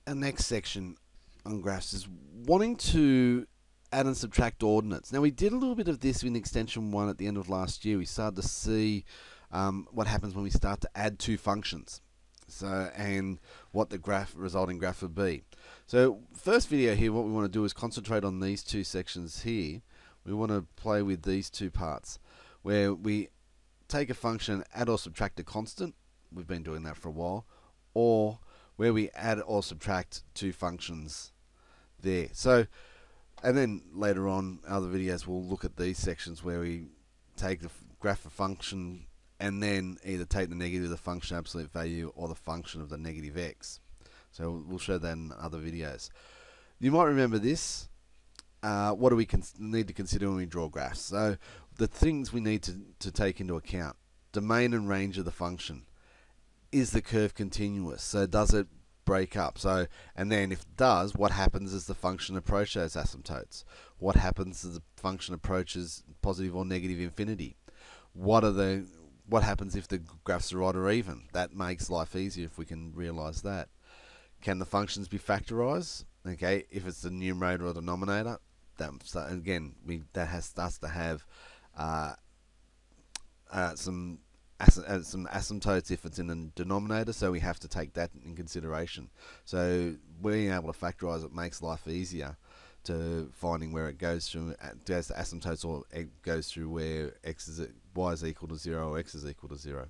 Our next section on graphs is wanting to add and subtract ordinates. Now we did a little bit of this in extension 1 at the end of last year. We started to see what happens when we start to add two functions. So, and what the resulting graph would be. So first video here, what we want to do is concentrate on these two sections here. We want to play with these two parts where we take a function, add or subtract a constant. We've been doing that for a while. Or where we add or subtract two functions there. So, and then later on, other videos, we'll look at these sections where we take the graph a function and then either take the negative of the function absolute value or the function of the negative x. So we'll show that in other videos. You might remember this. What do we need to consider when we draw graphs? So the things we need to take into account: domain and range of the function. Is the curve continuous? So does it break up? So, and then if it does, what happens as the function approaches those asymptotes? What happens as the function approaches positive or negative infinity? What happens if the graphs are odd or even? That makes life easier if we can realize that. Can the functions be factorized? Okay, if it's the numerator or denominator, that starts to have some asymptotes if it's in the denominator, so we have to take that in consideration. So being able to factorize it makes life easier to finding where it goes through, goes to asymptotes, or it goes through where y is equal to 0 or x is equal to 0.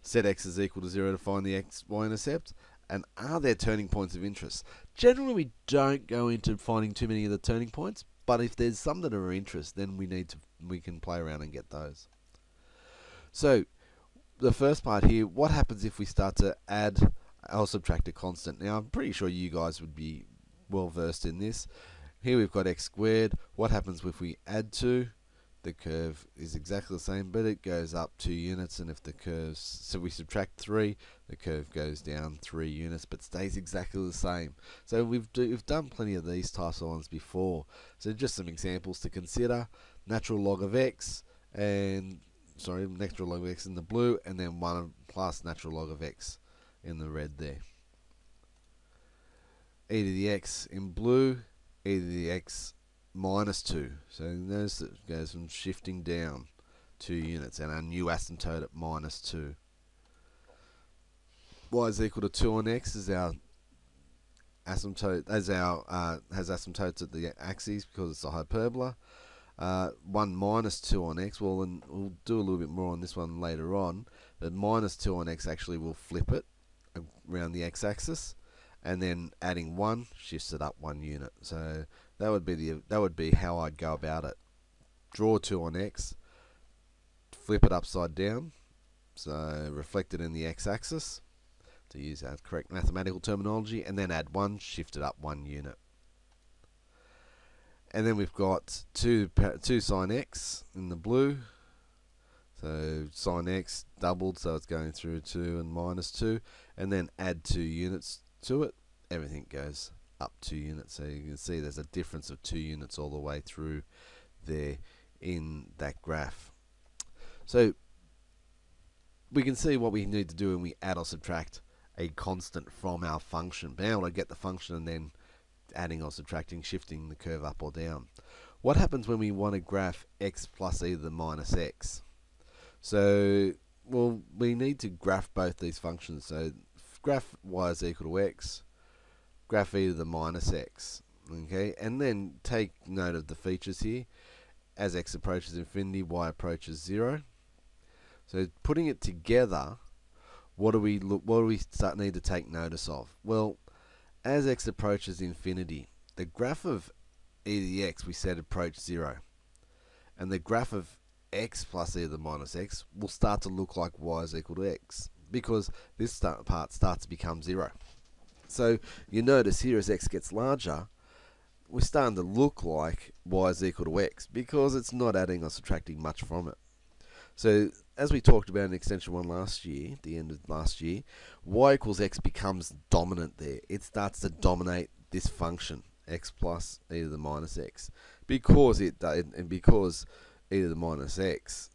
Set x is equal to 0 to find the y-intercept. And are there turning points of interest? Generally, we don't go into finding too many of the turning points, but if there's some that are of interest, then we can play around and get those. So the first part here, what happens if we start to add or subtract a constant? Now I'm pretty sure you guys would be well versed in this. Here we've got x squared. What happens if we add 2? The curve is exactly the same, but it goes up 2 units, and if the curves, so we subtract 3, the curve goes down 3 units, but stays exactly the same. So we've done plenty of these types of ones before. So just some examples to consider: natural log of x, and natural log of x in the blue, and then 1 plus natural log of x in the red there. E to the x in blue, e to the x minus 2. So notice it goes from shifting down 2 units, and our new asymptote at minus 2. Y is equal to 2 on x is our asymptote, has asymptotes at the axes because it's a hyperbola. 1 minus 2 on x, well, and we'll do a little bit more on this one later on, but minus 2 on x actually will flip it around the x-axis, and then adding 1 shifts it up 1 unit. So that would be how I'd go about it. Draw 2 on x, flip it upside down, so reflect it in the x-axis to use our correct mathematical terminology, and then add 1, shift it up 1 unit. And then we've got 2 sine x in the blue. So sine x doubled, so it's going through 2 and minus 2, and then add 2 units to it. Everything goes up 2 units. So you can see there's a difference of 2 units all the way through there in that graph. So we can see what we need to do when we add or subtract a constant from our function. Being able to get the function and then adding or subtracting, shifting the curve up or down. What happens when we want to graph x plus e to the minus x? So, well, we need to graph both these functions. So graph y is equal to x, graph e to the minus x, okay, and then take note of the features here. As x approaches infinity, y approaches 0. So putting it together, what do we need to take notice of? Well, as x approaches infinity, the graph of e to the x we said approach 0, and the graph of x plus e to the minus x will start to look like y is equal to x, because this part starts to become 0. So you notice here as x gets larger, we're starting to look like y is equal to x, because it's not adding or subtracting much from it. So as we talked about in extension 1 last year, the end of last year, y equals x becomes dominant there. It starts to dominate this function, x plus e to the minus x, because e to the minus x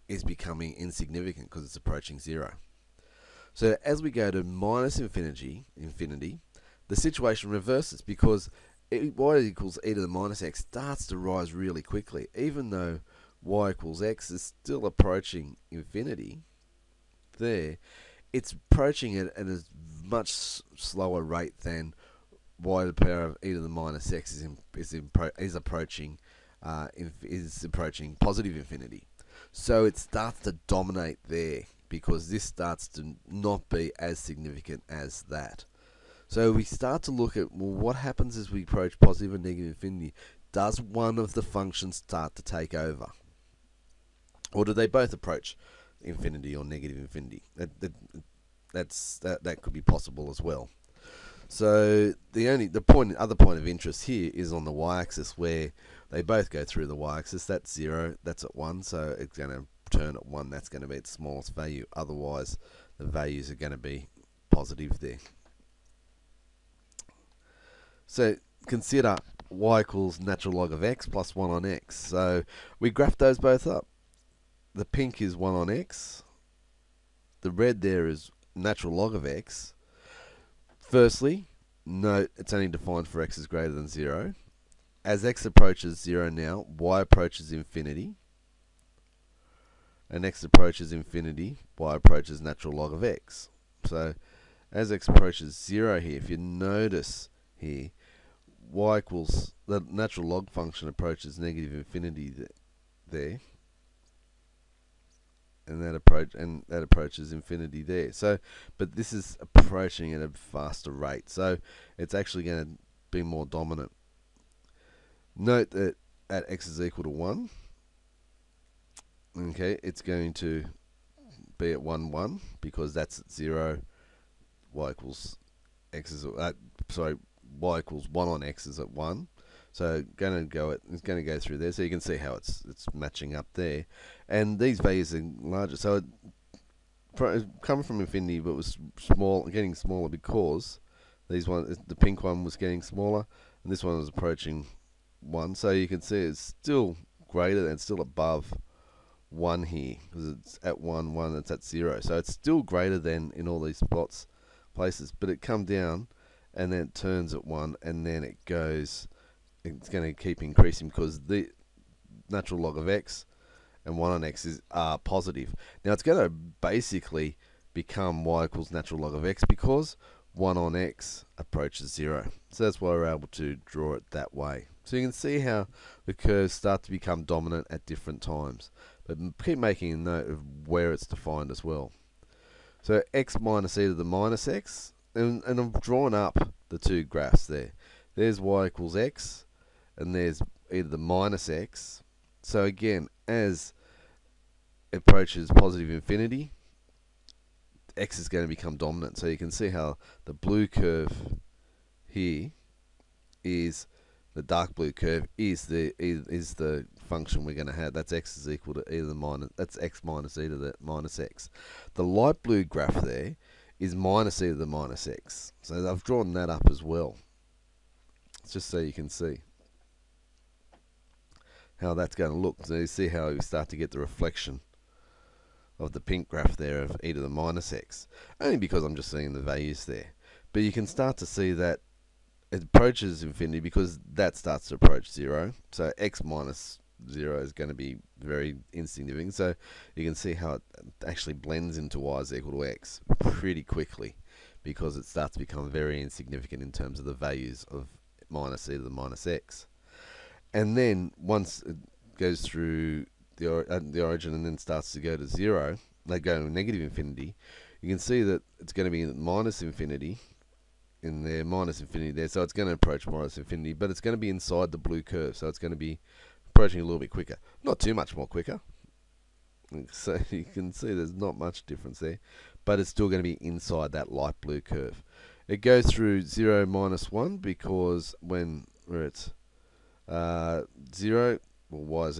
is becoming insignificant because it's approaching 0. So as we go to minus infinity, the situation reverses because y equals e to the minus x starts to rise really quickly. Even though y equals x is still approaching infinity, there, it's approaching it at a much slower rate than y to the power of e to the minus x is approaching positive infinity. So it starts to dominate there because this starts to not be as significant as that. So we start to look at, well, what happens as we approach positive and negative infinity? Does one of the functions start to take over? Or do they both approach infinity or negative infinity? That could be possible as well. So other point of interest here is on the y-axis, where they both go through the y-axis. That's 0, that's at 1, so it's going to turn at 1. That's going to be its smallest value. Otherwise, the values are going to be positive there. So consider y equals natural log of x plus 1 on x. So we graph those both up. The pink is 1 on x. The red there is natural log of x. Firstly, note it's only defined for x is greater than 0. As x approaches 0 now, y approaches infinity. And x approaches infinity, y approaches natural log of x. So as x approaches 0 here, if you notice here, y equals, the natural log function approaches negative infinity there. And that approaches infinity there. So, but this is approaching at a faster rate, so it's actually going to be more dominant. Note that at x is equal to 1, okay, it's going to be at 1, 1, because that's at 0. Y equals x is y equals 1 on x is at 1. So it's going to go through there. So you can see how it's matching up there, and these values are larger. So it coming from infinity, but was getting smaller because the pink one was getting smaller, and this one was approaching 1. So you can see it's still greater than, still above 1 here, because it's at 1, 1. It's at 0. So it's still greater than in all these places. But it come down, and then it turns at 1, and then it goes. It's going to keep increasing because the natural log of x and 1 on x are positive. Now it's going to basically become y equals natural log of x because 1 on x approaches 0. So that's why we're able to draw it that way. So you can see how the curves start to become dominant at different times. But keep making a note of where it's defined as well. So x minus e to the minus x, and I've drawn up the two graphs there. There's y equals x, and there's e to the minus x. So again, as it approaches positive infinity, x is going to become dominant. So you can see how the blue curve here is, the dark blue curve is the function we're going to have. That's x is equal to e to the minus, that's x minus e to the minus x. The light blue graph there is minus e to the minus x. So I've drawn that up as well, just so you can see how that's going to look. So you see how you start to get the reflection of the pink graph there of e to the minus x, only because I'm just seeing the values there. But you can start to see that it approaches infinity because that starts to approach 0. So x minus 0 is going to be very insignificant. So you can see how it actually blends into y is equal to x pretty quickly, because it starts to become very insignificant in terms of the values of minus e to the minus x. And then once it goes through the origin and then starts to go to 0, they go to negative infinity, you can see that it's going to be minus infinity in there, minus infinity there, so it's going to approach minus infinity, but it's going to be inside the blue curve, so it's going to be approaching a little bit quicker. Not too much more quicker. So you can see there's not much difference there, but it's still going to be inside that light blue curve. It goes through 0, minus 1, because where it's 0, well,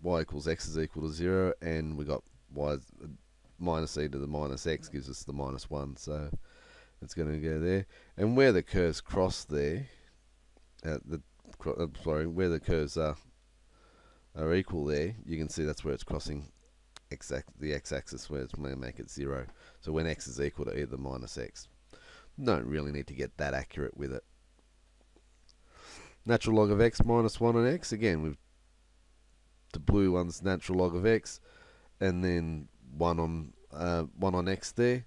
y equals x is equal to 0, and we got y minus e to the minus x gives us the minus 1, so it's going to go there. And where the curves cross there, where the curves are equal there, you can see that's where it's crossing the x-axis, where it's going to make it 0. So when x is equal to e to the minus x. Don't really need to get that accurate with it. Natural log of x minus 1 on x. Again, with the blue one's natural log of x, and then 1 on x there.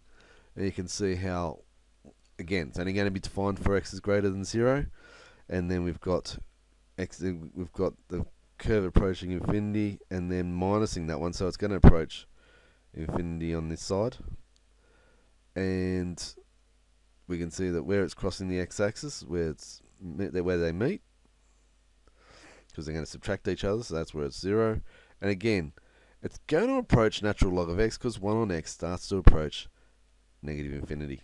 And you can see how, again, it's only going to be defined for x is greater than 0. And then we've got the curve approaching infinity, and then minusing that one, so it's going to approach infinity on this side. And we can see that where it's crossing the x-axis, where they meet, because they're going to subtract each other, so that's where it's 0. And again, it's going to approach natural log of x, because 1 on x starts to approach negative infinity.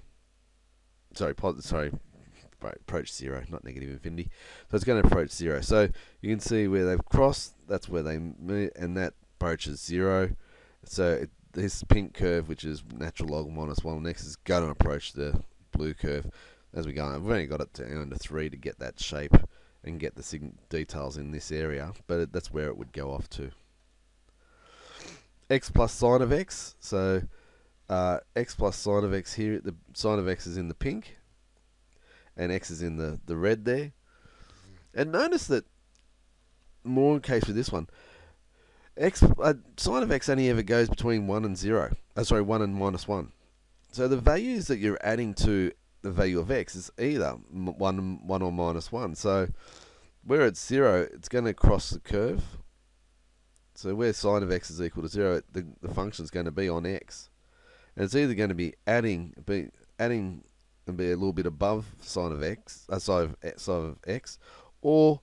Approach 0, not negative infinity. So it's going to approach 0. So you can see where they've crossed, that's where they meet, and that approaches 0. So this pink curve, which is natural log minus 1 on x, is going to approach the blue curve as we go on. We've only got it down to 3 to get that shape and get the details in this area, but that's where it would go off to. X plus sine of x. So x plus sine of x here, the sine of x is in the pink, and x is in the red there. And notice that, more in case with this one, sine of x only ever goes between 1 and 0. 1 and minus 1. So the values that you're adding to the value of x is either 1 or minus 1. So where it's 0, it's going to cross the curve. So where sine of x is equal to 0, the function is going to be on x. And it's either going to be adding and be a little bit above sine of x, sine of x, or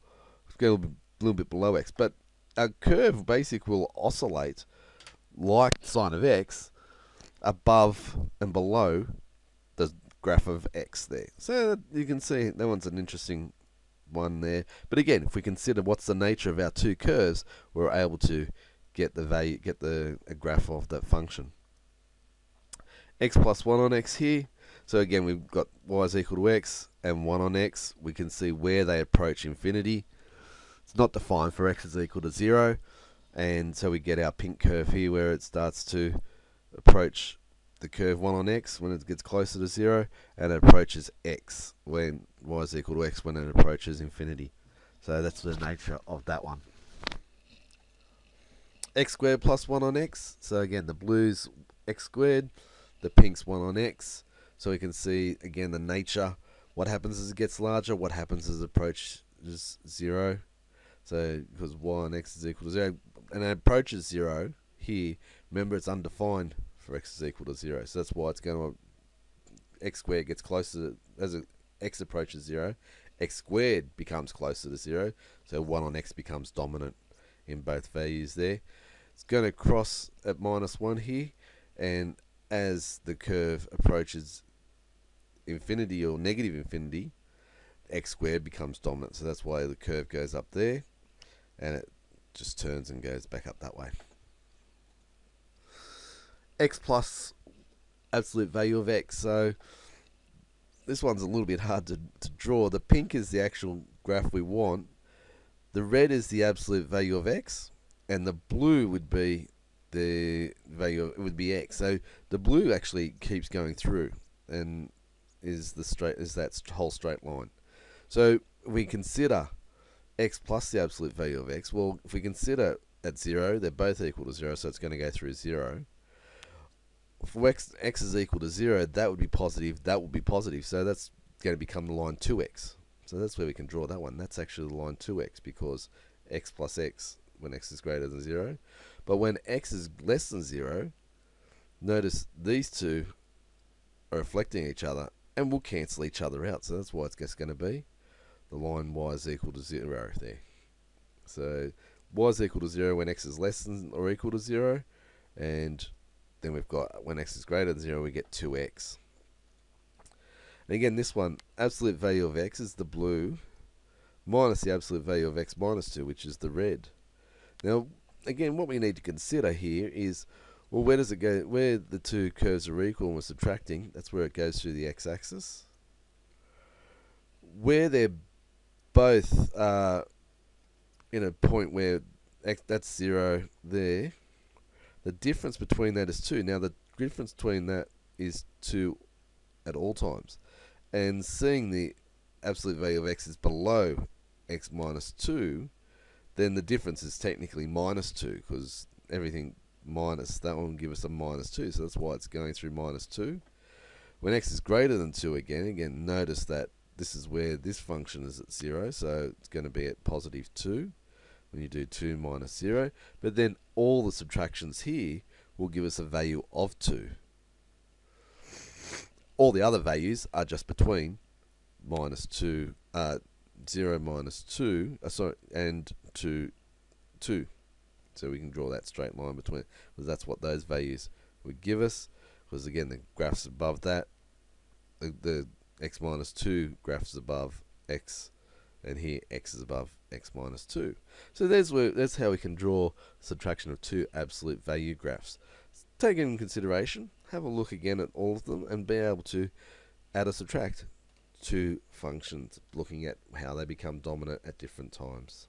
go a little bit below x. But a curve basically will oscillate like sine of x above and below the graph of x there. So you can see that one's an interesting one there. But again, if we consider what's the nature of our two curves, we're able to get the value, a graph of that function. X plus 1 on x here. So again, we've got y is equal to x and 1 on x. We can see where they approach infinity. It's not defined for x is equal to 0. And so we get our pink curve here where it starts to approach the curve 1 on x when it gets closer to 0. And it approaches x when y is equal to x when it approaches infinity. So that's the nature of that one. X squared plus 1 on x. So again, the blue's x squared. The pink's 1 on x. So we can see, again, the nature. What happens as it gets larger? What happens as it approaches 0? So, because y on x is equal to 0. And it approaches 0 here. Remember, it's undefined for x is equal to 0. So that's why it's going to... X squared gets closer... As x approaches 0, x squared becomes closer to 0. So 1 on x becomes dominant in both values there. It's going to cross at minus 1 here. And as the curve approaches infinity or negative infinity, x squared becomes dominant. So that's why the curve goes up there, and it just turns and goes back up that way. X plus absolute value of x. So this one's a little bit hard to draw. The pink is the actual graph we want. The red is the absolute value of x, and the blue would be the value of, it would be x. So the blue actually keeps going through and is that whole straight line. So we consider x plus the absolute value of x. Well, if we consider at 0, they're both equal to 0, so it's going to go through 0. For x is equal to 0, that would be positive, that would be positive, so that's going to become the line 2x. So that's where we can draw that one. That's actually the line 2x, because x plus x when x is greater than 0. But when x is less than 0, notice these two are reflecting each other and will cancel each other out. So that's why it's just going to be the line y is equal to 0 there. So y is equal to 0 when x is less than or equal to 0. And then we've got when x is greater than 0, we get 2x. And again, this one, absolute value of x is the blue, minus the absolute value of x minus 2, which is the red. Now, again, what we need to consider here is, well, where does it go? Where the two curves are equal and we're subtracting, that's where it goes through the x-axis. Where they're both in a point where that's 0 there, the difference between that is 2. Now, the difference between that is 2 at all times. and seeing the absolute value of x is below x minus 2, then the difference is technically minus 2, because everything minus, that one will give us a minus 2, so that's why it's going through minus 2. When x is greater than 2 again notice that this is where this function is at 0, so it's going to be at positive 2 when you do 2 minus 0, but then all the subtractions here will give us a value of 2. All the other values are just between minus 2, 0 minus 2, and 2. So we can draw that straight line between, because that's what those values would give us. Because again, the graph's above that. The x minus 2 graph's above x, and here x is above x minus 2. So that's how we can draw subtraction of two absolute value graphs. Take it in consideration, have a look again at all of them, and be able to add or subtract two functions, looking at how they become dominant at different times.